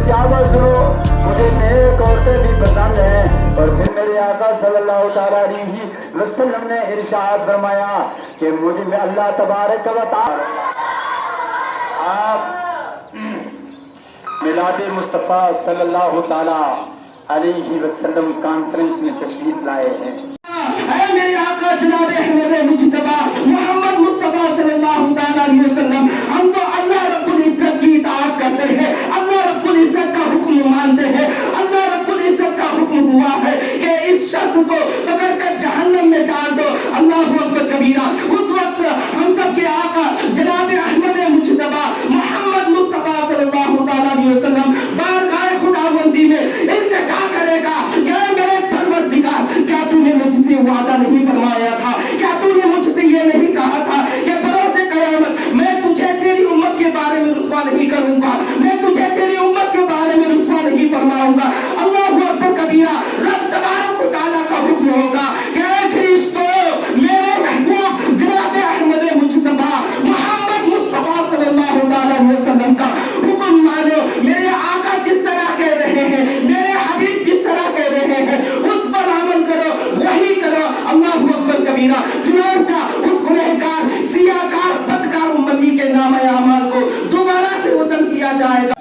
صحابہ سنو، مجھے نیک عورتیں بھی پسند ہیں۔ اور پھر میرے آقا صلی اللہ تعالیٰ علیہ وسلم نے ارشاد فرمایا کہ مجھے میں اللہ تبارک و تعالیٰ آپ میلاد مصطفیٰ صلی اللہ تعالیٰ علیہ وسلم کانفرنس میں تشریف لائے ہیں۔ اے میرے آقا جناب احمد مجتبی محمد مصطفیٰ صلی اللہ تعالیٰ علیہ وسلم، ہم تو اللہ رب العزت کی اطاعت کرتے ہیں، اللہ رب العزت کا حکم مانتے ہیں۔ اللہ رب العزت کا حکم ہوا ہے کہ اس شخص کو پکڑ کر جہنم میں ڈال دو۔ اللہ اکبر کبیرہ۔ اس وقت ہم سب کے آقا جناب احمد مجتبی محمد مصطفیٰ صلی اللہ تعالیٰ علیہ وسلم بارگاہ خداوندی میں التجا کرے گا کہ میرے پروردگار، کیا تو نے مجھ سے وعدہ نہیں فرمایا تھا؟ کیا تو نے مجھ سے یہ نہیں کہا تھا کہ بروز قیامت میں تجھے تیری امت کے بارے میں رسوا نہیں کروں گا، میں تجھے تیری امت کے بارے میں رسوا نہیں فرماؤں گا؟ اللہ اکبر کبیرہ۔ رب تبارک و تعالیٰ کا حکم ہوگا کہ اے فرشتوں، میرے محبوب جناب احمد مجتبی محمد مصطفیٰ صلی اللہ تعالیٰ علیہ وسلم کا حکم مانو۔ میرے آقا جس طرح کہہ رہے ہیں، میرے حبیب جس طرح کہہ رہے ہیں، اس پر عمل کرو، وہی کرو۔ اللہ اکبر کبیرہ۔ چنانچہ اس گنہگار سیاہکار بدکار امتی کے نام اعمال کو دوبارہ سے وزن کیا جائے گا۔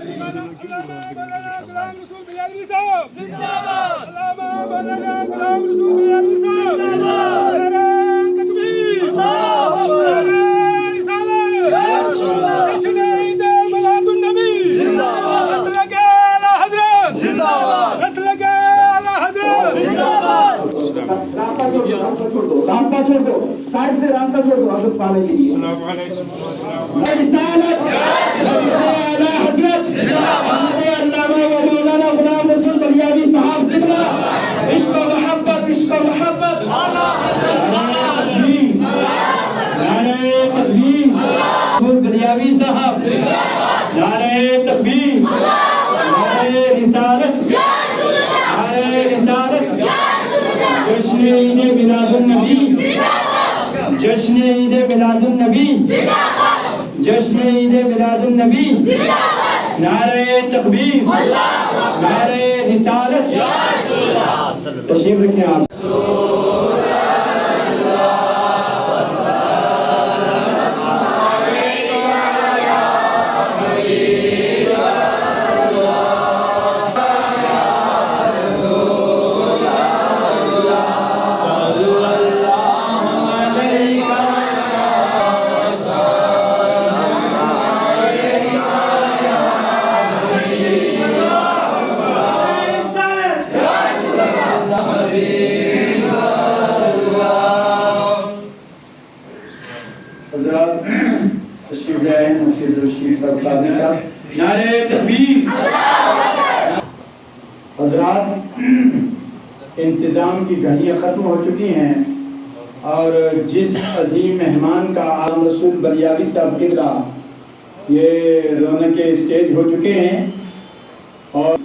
راستہ چھوڑ دو، سائڈ سے راستہ چھوڑ دو حضرت پانے کے لیے۔ رسالت اعلیٰ حضرت علامہ و مولانا غلام رسول بلیاوی صاحب قبلہ، عشق و محبت، عشق و محبت، نعرہ تکبیر، نعرہ تکبیر، رسول بلیاوی صاحب، نعرہ تکبیر، نعرہ رسالت، نعرہ رسالت، جشن عید میلاد النبی، جشن عید میلاد النبی، جشن عید میلاد النبی، نعرہ تکبیر، نعرہ رسالت۔ تشریف رکھیں آپ۔ حضرات، انتظام کی گھڑیاں ختم ہو چکی ہیں اور جس عظیم مہمان کا عالم رسول بلیاوی صاحب قبلہ یہ رونق کے اسٹیج ہو چکے ہیں، اور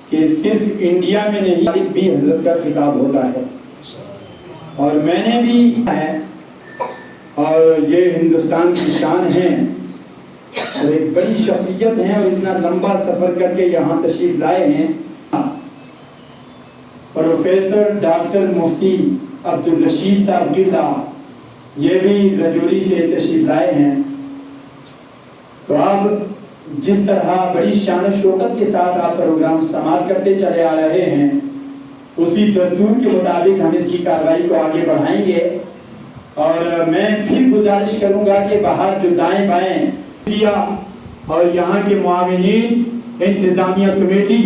کہ صرف انڈیا میں نہیں بھی حضرت کا خطاب ہوتا ہے، اور میں نے بھی ہے، اور یہ ہندوستان کی شان ہے اور ایک بڑی شخصیت ہیں، اور اتنا لمبا سفر کر کے یہاں تشریف لائے ہیں۔ پروفیسر ڈاکٹر مفتی عبدالرشید صاحب قبلہ یہ بھی رجوری سے تشریف لائے ہیں۔ تو آپ جس طرح بڑی شان و شوکت کے ساتھ آپ پروگرام سماعت کرتے چلے آ رہے ہیں، اسی دستور کے مطابق ہم اس کی کارروائی کو آگے بڑھائیں گے، اور میں پھر گزارش کروں گا کہ باہر جو دائیں بائیں کیا اور یہاں کے معاونین، انتظامیہ کمیٹی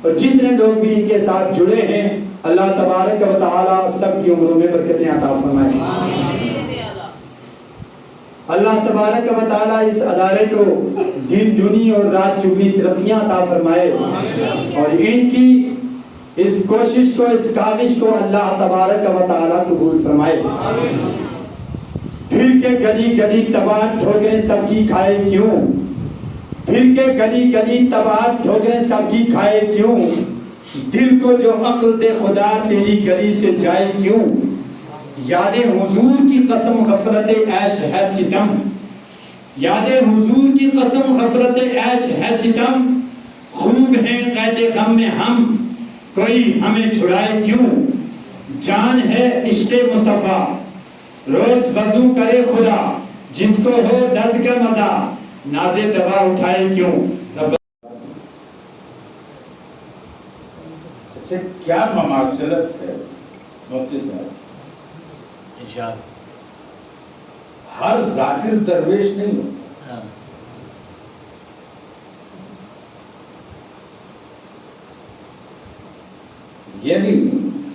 اور جتنے لوگ بھی ان کے ساتھ جڑے ہیں، اللہ تبارک و تعالی سب کی عمروں میں برکتیں عطا فرمائے۔ اللہ تبارک و تعالی اس ادارے کو دن دنی اور رات چگنی ترقیاں عطا فرمائے، اور ان کی اس کوشش کو، اس کاوش کو اللہ تبارک و تعالی قبول فرمائے۔ پھر کے گلی گلی تباہ ٹھوکریں سب کی کھائے کیوں، پھر کے گلی گلی تباہ ٹھوکریں سب کی کھائے کیوں، دل کو جو عقل دے خدا تیری گلی سے جائے کیوں، یاد حضور کی قسم غفلت عیش ہے ستم، یاد حضور کی قسم غفلت عیش ہے ستم، خوب ہیں قید غم میں ہم، کوئی ہمیں چھڑائے کیوں؟ جان ہے عشق مصطفیٰ، روز وضو کرے خدا، جس کو ہو درد کا مزہ، ناز دوا اٹھائے کیوں؟ اچھا کیا مماثلت ہے مفتی صاحب؟ ہر ذاکر درویش نہیں ہوتا، یعنی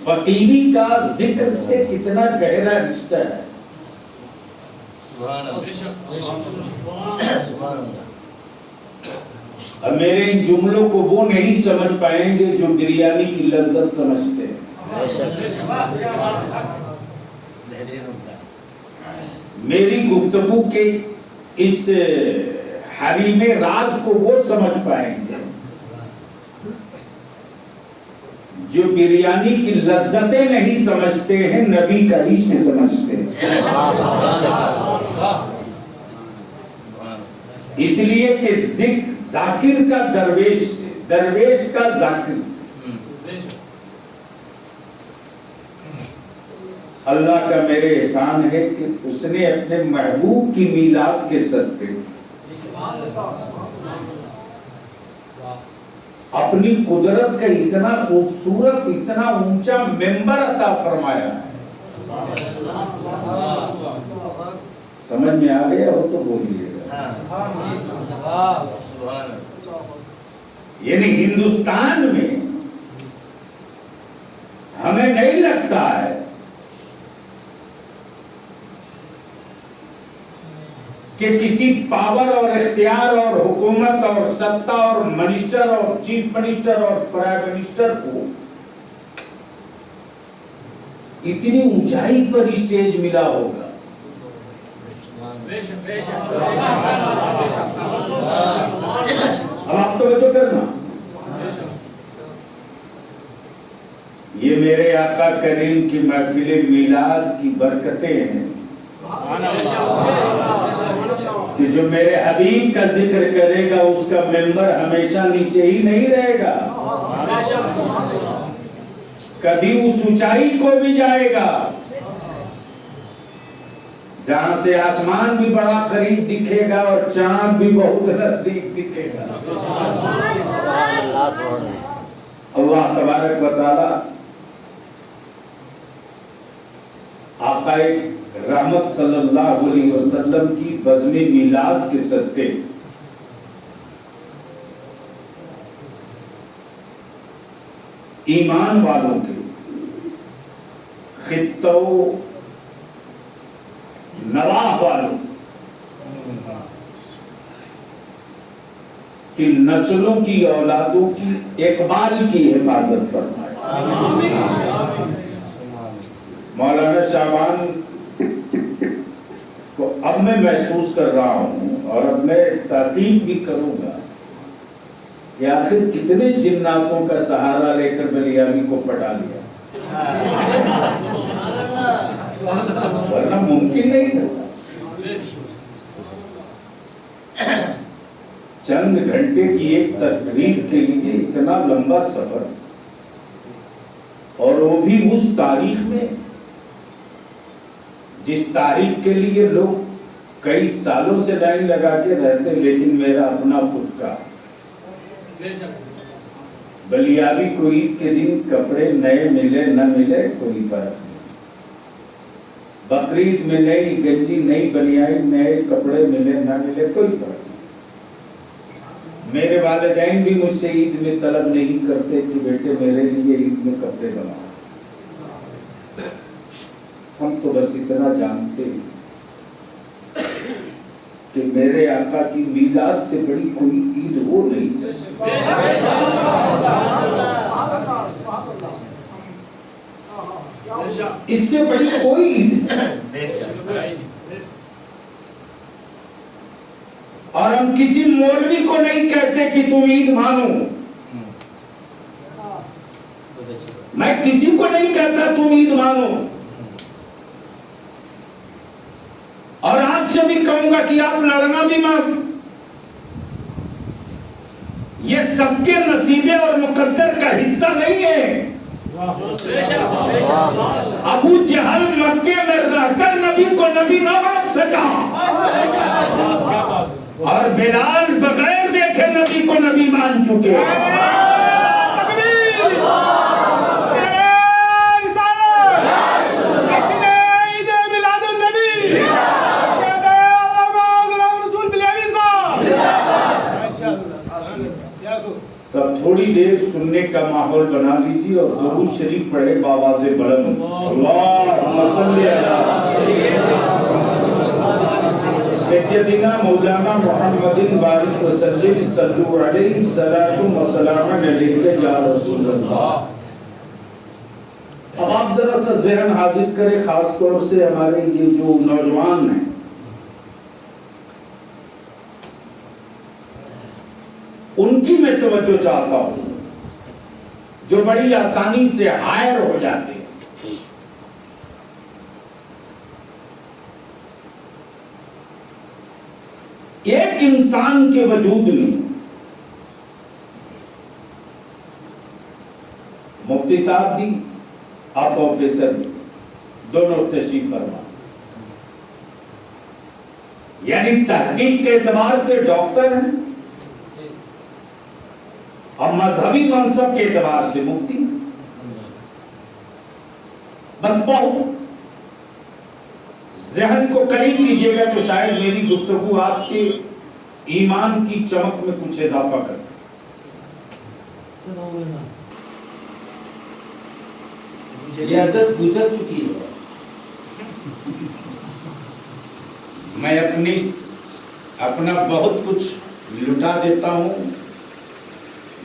فقیری کا ذکر سے کتنا گہرا رشتہ ہے۔ اب میرے ان جملوں کو وہ نہیں سمجھ پائیں گے جو بریانی کی لذت سمجھتے ہیں۔ میری گفتگو کے اس حریم راز کو وہ سمجھ پائیں گے جو بریانی کی لذتیں نہیں سمجھتے ہیں، نبی کا عشق سمجھتے ہیں۔ اس لیے کہ ذاکر کا درویش سے، درویش کا ذاکر سے۔ اللہ کا میرے احسان ہے کہ اس نے اپنے محبوب کی میلاد کے صدقے اپنی قدرت کا اتنا خوبصورت، اتنا اونچا ممبر عطا فرمایا ہے۔ سمجھ میں آ گیا ہو تو بولیے گا۔ یعنی ہندوستان میں ہمیں نہیں لگتا ہے کہ کسی پاور اور اختیار اور حکومت اور سطح اور منسٹر اور چیف منسٹر اور پرائم منسٹر کو اتنی اونچائی پر اسٹیج ملا ہوگا۔ اب آپ توجہ کرنا، یہ میرے آقا کریم کی محفل میلاد کی برکتیں ہیں کہ جو میرے حبیب کا ذکر کرے گا اس کا ممبر ہمیشہ نیچے ہی نہیں رہے گا، کبھی اس اونچائی کو بھی جائے گا جہاں سے آسمان بھی بڑا قریب دکھے گا اور چاند بھی بہت نزدیک دکھے گا۔ اللہ تبارک و تعالی آقا رحمت صلی اللہ علیہ وسلم کی بزم میلاد کے صدقے ایمان والوں کے خطوں نواح والوں کی نسلوں کی اولادوں کی اقبال کی حفاظت فرمائے۔ مولانا شعبان کو اب میں محسوس کر رہا ہوں اور اب میں تحقیق بھی کروں گا کہ آخر کتنے جناتوں کا سہارا لے کر بلیامی کو پٹا لیا، ورنہ ممکن نہیں تھا۔ چند گھنٹے کی ایک تقریر کے لیے اتنا لمبا سفر، اور وہ بھی اس تاریخ میں جس تاریخ کے لیے لوگ کئی سالوں سے لائن لگا کے رہتے، لیکن میرا اپنا خود کا بلیابی کو عید کے دن کپڑے نئے ملے نہ ملے کوئی فرق نہیں، بقرعید میں نئی گنجی نئی بنیائی نئے کپڑے ملے نہ ملے کوئی فرق نہیں۔ میرے والدین بھی مجھ سے عید میں طلب نہیں کرتے کہ بیٹے میرے لیے عید میں کپڑے بناؤ، ہم تو بس اتنا جانتے ہیں کہ میرے آقا کی میلاد سے بڑی کوئی عید ہو نہیں سکتی۔ اس سے بڑی کوئی عید نہیں، اور ہم کسی مولوی کو نہیں کہتے کہ تم عید مانو، میں کسی کو نہیں کہتا تم عید مانو، اور آپ سے بھی کہوں گا کہ آپ لڑنا بھی مانو، یہ سب کے نصیبے اور مقدر کا حصہ نہیں ہے. ابو جہل مکے میں رہ کر نبی کو نبی نہ مان سکا, اور بلال بغیر دیکھے نبی کو نبی مان چکے. تب تھوڑی دیر سننے کا ماحول بنا لیجیے اور درود شریف پڑھے بآواز بلند. اللہم صلی علی سیدنا مولانا محمد بارک وسلم صلو علیہ صلاۃ و سلام علیک یا رسول اللہ. اب آپ ذرا سا ذہن حاضر کریں, خاص طور سے ہمارے یہ جو نوجوان ہیں, ان کی میں توجہ چاہتا ہوں جو بڑی آسانی سے ہائر ہو جاتے ہیں. ایک انسان کے وجود میں مفتی صاحب بھی آپ پروفیسر بھی دونوں تشریف فرما, یعنی تحقیق کے اعتبار سے ڈاکٹر ہیں اور مذہبی منصب کے اعتبار سے مفتی. بس بہت ذہن کو قریب کیجیے گا تو شاید میری گفتگو آپ کے ایمان کی چمک میں کچھ اضافہ کر. یہ عادت گزر چکی ہے. میں اپنا بہت کچھ لٹا دیتا ہوں,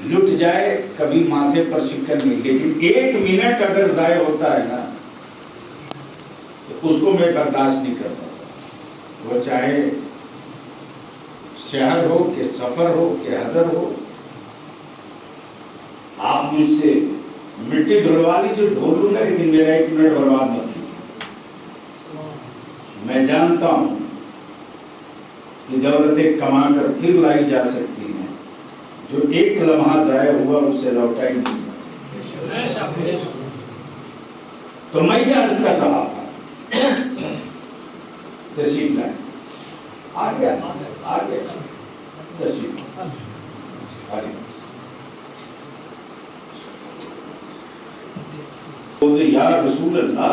لٹ جائے کبھی ماتھے پر شکن نہیں, لیکن ایک منٹ اگر ضائع ہوتا ہے نا تو اس کو میں برداشت نہیں کر پاتا. وہ چاہے شہر ہو کہ سفر ہو کہ حضر ہو. آپ مجھ سے مٹی ڈھلوا لیجیے, ڈھول لوں گا, لیکن میرا ایک منٹ برباد نہ کیجیے. میں جانتا ہوں کہ دولتیں کما کر پھر لائی جا سکتی ہیں, جو ایک لمحہ ضائع ہوا اسے لوٹا ہی نہیں. تو میں یہ عرض کر رہا تھا, تشریف لائیں, آگے تشریف آگے. یا رسول اللہ,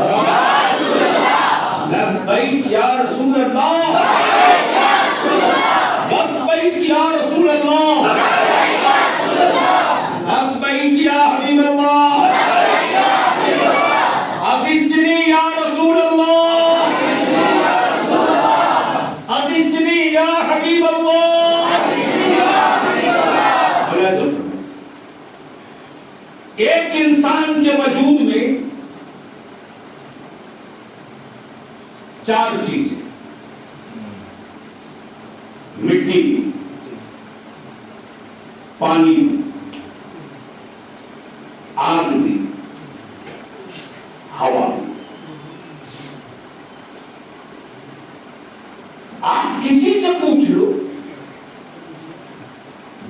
لبیک یا رسول اللہ, لبیک یا رسول اللہ, لبیک یا حبیب اللہ, حدیثنی یا رسول اللہ, حدیثنی یا حبیب اللہ. ایک انسان کے وجود میں چار چیزیں, مٹی بھی, پانی بھی, آگ بھی, ہوا بھی. آپ کسی سے پوچھ لو,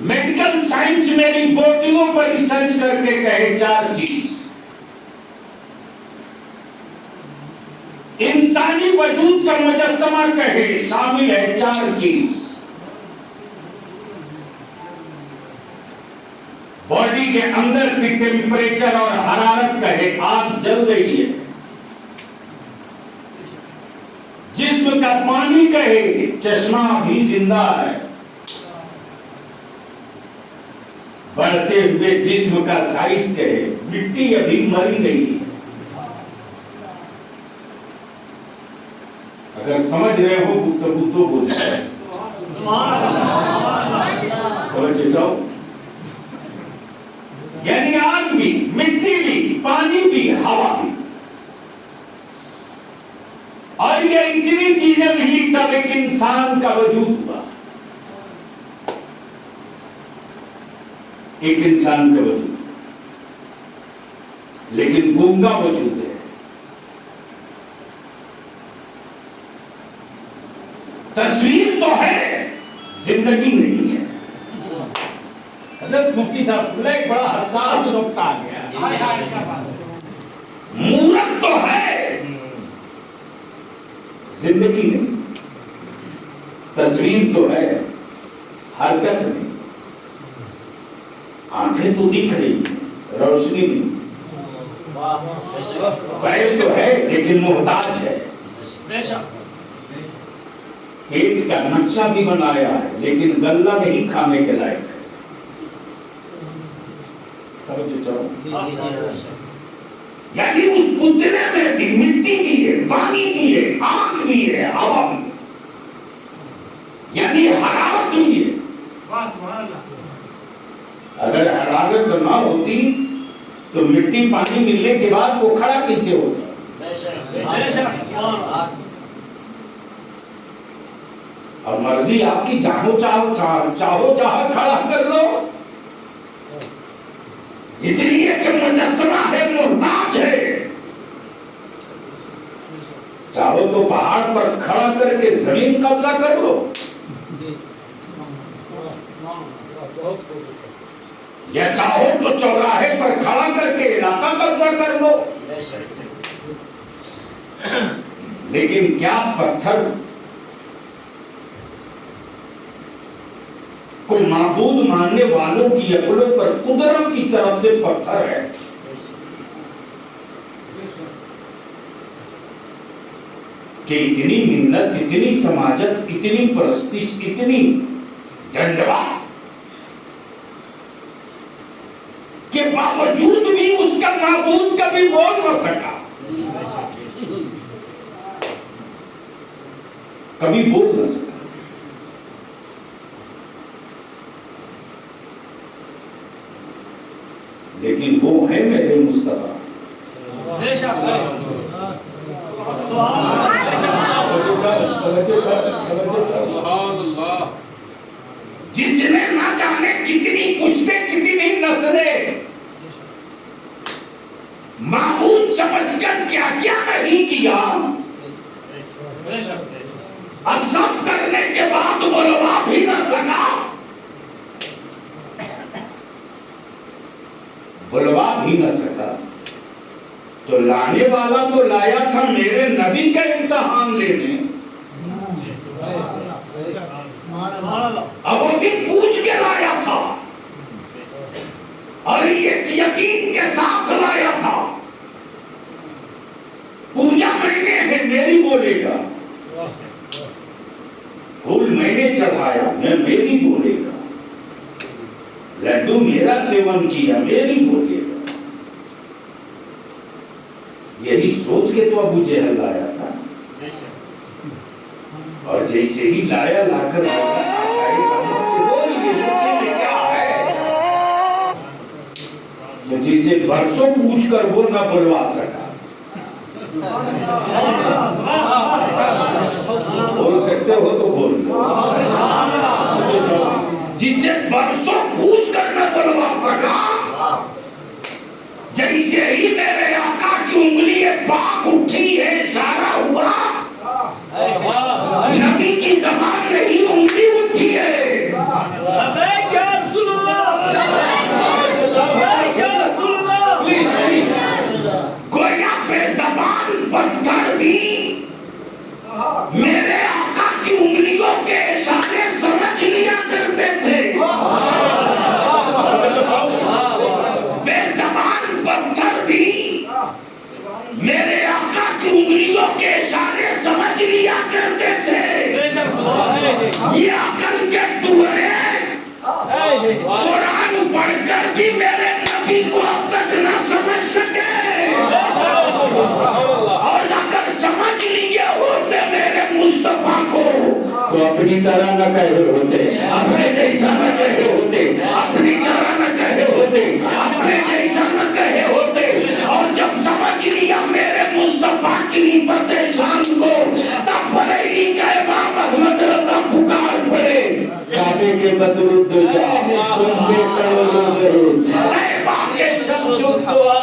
میڈیکل سائنس میری بوٹیوں پر ریسرچ کر کے کہے چار چیز, انسانی وجود کا مجسمہ کہے شامل ہے چار چیز. باڈی کے اندر کی ٹیمپریچر اور حرارت کہے آگ جل رہی ہے. جسم کا پانی کہے چشمہ بھی زندہ ہے. بڑھتے ہوئے جسم کا سائز کہے مٹی ابھی مری نہیں. اگر سمجھ رہے ہو گفتگو تو بولیں. یعنی آگ بھی, مٹی بھی, پانی بھی, ہوا بھی. اور یہ اتنی چیزیں ملی تب ایک انسان کا وجود ہوا. ایک انسان کا وجود, لیکن گونگا وجود ہے. تصویر تو ہے, زندگی نہیں ہے. حضرت مفتی صاحب ایک بڑا حساس نقطہ آ گیا. مورت تو ہے, زندگی نہیں. تصویر تو ہے, حرکت نہیں. آنکھیں تو دکھ رہی, روشنی نہیں. پیر تو ہے لیکن محتاج ہے. ایک کا نقشہ بھی بنایا ہے لیکن غلہ نہیں کھانے کے لائق ہے. یعنی اس پتلے میں بھی مٹی بھی ہے, پانی بھی ہے, آگ بھی ہے, ہوا بھی ہے, یعنی حرارت بھی ہے. اگر حرارت نہ ہوتی تو مٹی پانی ملنے کے بعد وہ کھڑا کیسے ہوتا؟ اور مرضی آپ کی چاہو چاہو کھڑا کر لو, اس لیے کہ مجسمہ ہے, محتاج ہے. چاہو تو پہاڑ پر کھڑا کر کے زمین قبضہ کر لو, یا چاہو تو چوراہے پر کھڑا کر کے علاقہ قبضہ کر لو. لیکن کیا پتھر کو معبود ماننے والوں کی عقلوں پر قدرت کی طرف سے پتھر ہے. کہ اتنی منت, اتنی سماجت, اتنی پرستش, اتنی ڈنڈوا کے باوجود بھی اس کا معبود کبھی بول نہ سکا, کبھی بول نہ سکا. لیکن وہ ہے میرے مصطفیٰ. جس نے نہ جانے کتنی پشتیں, کتنی نسلیں معبود سمجھ کر کیا کیا نہیں کیا, اور سب کرنے کے بعد بلوا بھی نہ سکا, بلوا بھی نہ سکا. تو لانے والا تو لایا تھا میرے نبی کا امتحان لینے, اب وہ بھی پوچھ کے لایا تھا اور اس یقین کے ساتھ لایا تھا, پوجا میں نے ہے میری بولے گا, پھول میں نے چڑھایا میں میری بولے گا, لڈو میرا سیون کیا میری بولے گا. یہی سوچ کے تو ابو جہل لایا تھا, اور جیسے ہی لایا لا کر جسے برسوں پوچھ کر وہ نہ بلوا سکا. بول سکتے ہو تو بول, جسے برسوں پوچھ کر نہ بلوا سکا, جیسے ہی میرے آقا کی انگلی پاک اٹھی ہے, اشارہ ہوا, نبی کی زبان نہیں انگلی اٹھی ہے. گویا بے زبان پتھر بھی میرے آقا کی انگلیوں کے اشارے سمجھ لیا کرتے تھے. بے زبان پتھر بھی میرے آقا کی انگلیوں کے اشارے سمجھ لیا کرتے تھے. یہ عقل کے ٹوئے قرآن پڑھ کر بھی میرے نبی کو اب تک نہ سمجھ سکے, اور اگر سمجھ لیے ہوتے میرے مصطفیٰ کو تو اپنی طرح نہ کہے ہوتے, اپنے جیسا نہ کہے ہوتے, اپنی طرح نہ کہے ہوتے, اپنے جیسا نہ کہے ہوتے. اور جب سمجھ لیا میرے مصطفیٰ کی پریشان کو, تب بریلی کا امام احمد رضا پکار پڑے, کعبے کے بدرود دو جا تم پہ کروڑوں درود, طیبہ کے شمس الدعا